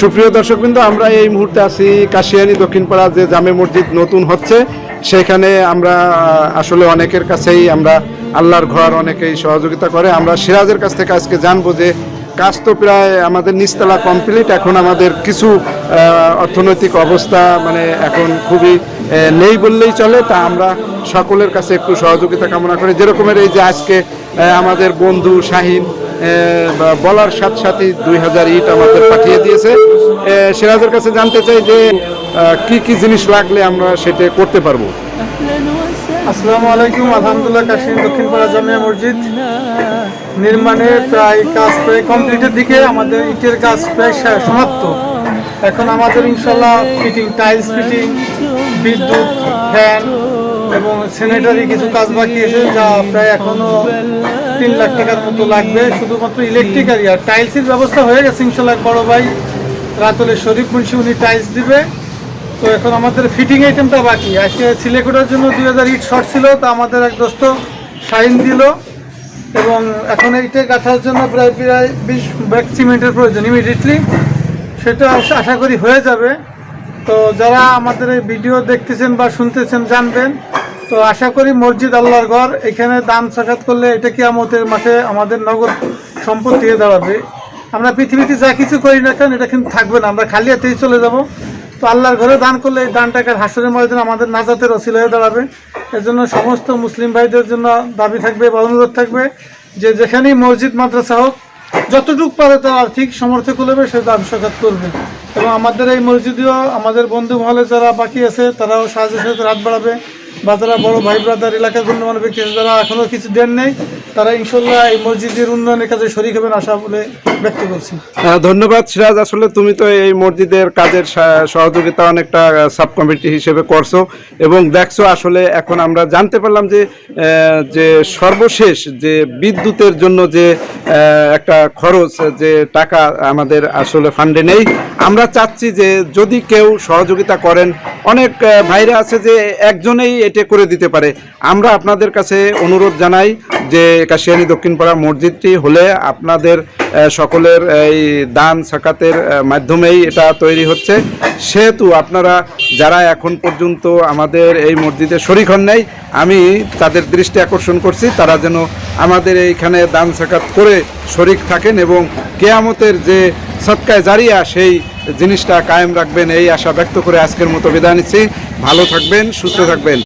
সুপ্রিয় দর্শকবৃন্দ, আমরা এই মুহূর্তে আছি কাশিয়ানী দক্ষিণপাড়া যে জামে মসজিদ নতুন হচ্ছে সেখানে আমরা আসলে অনেকের কাছেই আমরা আল্লাহর ঘর অনেকেই সহযোগিতা করে। আমরা সিরাজের কাছ থেকে আজকে জানবো যে কাজ তো প্রায় আমাদের নিচতলা কমপ্লিট, এখন আমাদের কিছু অর্থনৈতিক অবস্থা মানে এখন খুবই নেই বললেই চলে। তা আমরা সকলের কাছে একটু সহযোগিতা কামনা করি। যেরকমের এই যে আজকে আমাদের বন্ধু শাহিন বলার সাথে সাথে 2000 ইট আমাদের পাঠিয়ে দিয়েছে। সিরাজের কাছে জানতে চাই যে কি কি জিনিস লাগলে আমরা সেটা করতে পারবো। আসসালামু আলাইকুম। আলহামদুলিল্লাহ, কাশিয়ানী দক্ষিণপাড়া জামিয়া মসজিদ নির্মাণের কাজ প্রায় কমপ্লিটের দিকে। আমাদের ইটের কাজ প্রায় সমাপ্ত। এখন আমাদের ইনশাল্লাহ ফিটিং, টাইলস ফিটিং, বিদ্যুৎ, ফ্যান এবং স্যানিটারি কিছু কাজ বাকি আছে, যা প্রায় এখনো 3 লাখ টাকার মতো লাগবে। শুধুমাত্র ইলেকট্রিক্যাল আর টাইলসের ব্যবস্থা হয়ে গেছে ইনশাল্লাহ। বড় ভাই রাতুলের শরীফ মুন্সি উনি টাইলস দিবে। তো এখন আমাদের ফিটিং আইটেমটা বাকি। আজকে সিলেকোটার জন্য 2000 ইট শর্ট ছিল, তা আমাদের এক দোস্ত শাইন দিল। এবং এখন এইটা গাঁথার জন্য প্রায় 20 ব্যাগ সিমেন্টের প্রয়োজন ইমিডিয়েটলি। সেটা আশা করি হয়ে যাবে। তো যারা আমাদের এই ভিডিও দেখতেছেন বা শুনতেছেন জানবেন। তো আশা করি মসজিদ আল্লাহর ঘর, এখানে দান সাকাত করলে এটা কিয়ামতের মাঠে আমাদের নগদ সম্পদ দিয়ে দাঁড়াবে। আমরা পৃথিবীতে যা কিছু করি না কেন এটা কিন্তু থাকবে না, আমরা খালি হাতেই চলে যাব। তো আল্লাহর ঘরে দান করলে এই দানটাকে হাসরের ময়দানে আমাদের নাজাতের ওসিলা হয়ে দাঁড়াবে। এর জন্য সমস্ত মুসলিম ভাইদের জন্য দাবি থাকবে বা অনুরোধ থাকবে যে যেখানেই মসজিদ মাদ্রাসা হোক, যতটুকু পারে তার আর্থিক সামর্থ্য করবে সে দান সাকাত করবে। এবং আমাদের এই মসজিদেও আমাদের বন্ধু মহলে যারা বাকি আছে তারাও সাহায্যের সাথে হাত বাড়াবে, বা যারা বড় ভাই ব্রাদার এলাকার গণ্যমান্য ব্যক্তি আছে যারা এখনও কিছু দেন নেই, তারা ইনশাল্লাহ এই মসজিদের উন্নয়নের কাজে শরীক হবেন আশা বলে ব্যক্ত করছি। ধন্যবাদ সিরাজ। আসলে তুমি তো এই মসজিদের কাজের সহযোগিতা অনেকটা সাব কমিটি হিসেবে করছো এবং দেখছো। আসলে এখন আমরা জানতে পারলাম যে সর্বশেষ যে বিদ্যুতের জন্য যে একটা খরচ, যে টাকা আমাদের আসলে ফান্ডে নেই। আমরা চাচ্ছি যে যদি কেউ সহযোগিতা করেন, অনেক ভাইরা আছে যে একজনেই এটা করে দিতে পারে। আমরা আপনাদের কাছে অনুরোধ জানাই যে কাশিয়ানী দক্ষিণপাড়া মসজিদটি হলে আপনাদের সকলের এই দান সাকাতের মাধ্যমেই এটা তৈরি হচ্ছে। সেহেতু আপনারা যারা এখন পর্যন্ত আমাদের এই মসজিদে শরীক হন নাই, আমি তাদের দৃষ্টি আকর্ষণ করছি তারা যেন আমাদের এইখানে দান সাকাত করে শরীক থাকেন এবং কিয়ামতের যে সদকায়ে জারিয়া সেই জিনিসটা কায়েম রাখবেন, এই আশা ব্যক্ত করে আজকের মতো বিদায় নিচ্ছি। ভালো থাকবেন, সুস্থ থাকবেন।